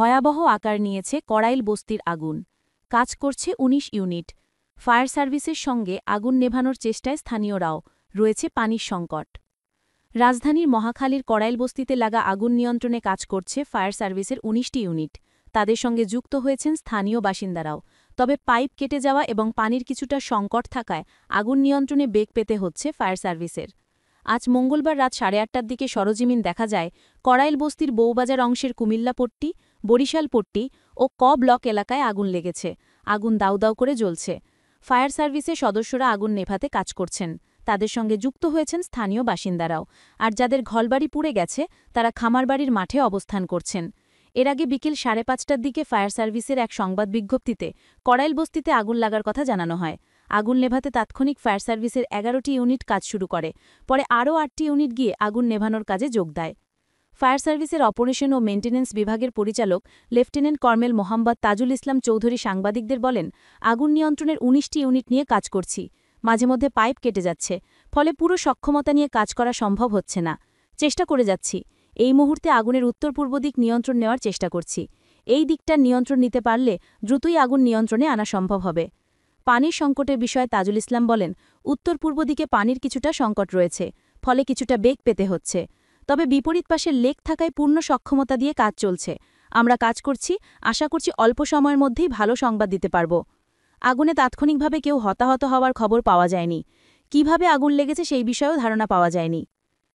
ভয়াবহ আকার নিয়েছে কড়াইল বস্তির আগুন। কাজ করছে ১৯ ইউনিট। ফায়ার সার্ভিসের সঙ্গে আগুন নেভানোর চেষ্টায় স্থানীয়রাও। রয়েছে পানির সংকট। রাজধানীর মহাখালীর কড়াইল বস্তিতে লাগা আগুন নিয়ন্ত্রণে কাজ করছে ফায়ার সার্ভিসের ১৯টি ইউনিট। তাদের সঙ্গে যুক্ত হয়েছেন স্থানীয় বাসিন্দারাও। তবে পাইপ কেটে যাওয়া এবং পানির কিছুটা সংকট থাকায় আগুন নিয়ন্ত্রণে বেগ পেতে হচ্ছে ফায়ার সার্ভিসের। আজ মঙ্গলবার রাত 8:30টার দিকে সরজমিন দেখা যায় কড়াইল বস্তির বউবাজার অংশের কুমিল্লাপট্টি, বরিশালপট্টি ও ক ব্লক এলাকায় আগুন লেগেছে। আগুন দাউ দাউ করে জ্বলছে। ফায়ার সার্ভিসের সদস্যরা আগুন নেভাতে কাজ করছেন। তাদের সঙ্গে যুক্ত হয়েছেন স্থানীয় বাসিন্দারাও। আর যাদের ঘরবাড়ি পুড়ে গেছে তারা খামারবাড়ির মাঠে অবস্থান করছেন। এর আগে বিকেল 5:30টার দিকে ফায়ার সার্ভিসের এক সংবাদ বিজ্ঞপ্তিতে কড়াইল বস্তিতে আগুন লাগার কথা জানানো হয়। আগুন নেভাতে তাৎক্ষণিক ফায়ার সার্ভিসের 11টি ইউনিট কাজ শুরু করে। পরে আরও 8টি ইউনিট গিয়ে আগুন নেভানোর কাজে যোগ দেয়। ফায়ার সার্ভিসের অপারেশন ও মেইনটেন্যান্স বিভাগের পরিচালক লেফটেন্যান্ট কর্নেল মোহাম্মদ তাজুল ইসলাম চৌধুরী সাংবাদিকদের বলেন, আগুন নিয়ন্ত্রণের 19টি ইউনিট নিয়ে কাজ করছি। মাঝে মধ্যে পাইপ কেটে যাচ্ছে, ফলে পুরো সক্ষমতা নিয়ে কাজ করা সম্ভব হচ্ছে না। চেষ্টা করে যাচ্ছি। এই মুহূর্তে আগুনের উত্তর পূর্ব দিক নিয়ন্ত্রণ নেওয়ার চেষ্টা করছি। এই দিকটার নিয়ন্ত্রণ নিতে পারলে দ্রুতই আগুন নিয়ন্ত্রণে আনা সম্ভব হবে। পানির সংকটের বিষয়ে তাজুল ইসলাম বলেন, উত্তর পূর্ব দিকে পানির কিছুটা সংকট রয়েছে, ফলে কিছুটা বেগ পেতে হচ্ছে। তবে বিপরীত পাশের লেক থাকায় পূর্ণ সক্ষমতা দিয়ে কাজ চলছে। আমরা কাজ করছি, আশা করছি অল্প সময়ের মধ্যেই ভালো সংবাদ দিতে পারব। আগুনে তাৎক্ষণিকভাবে কেউ হতাহত হওয়ার খবর পাওয়া যায়নি। কিভাবে আগুন লেগেছে সেই বিষয়েও ধারণা পাওয়া যায়নি।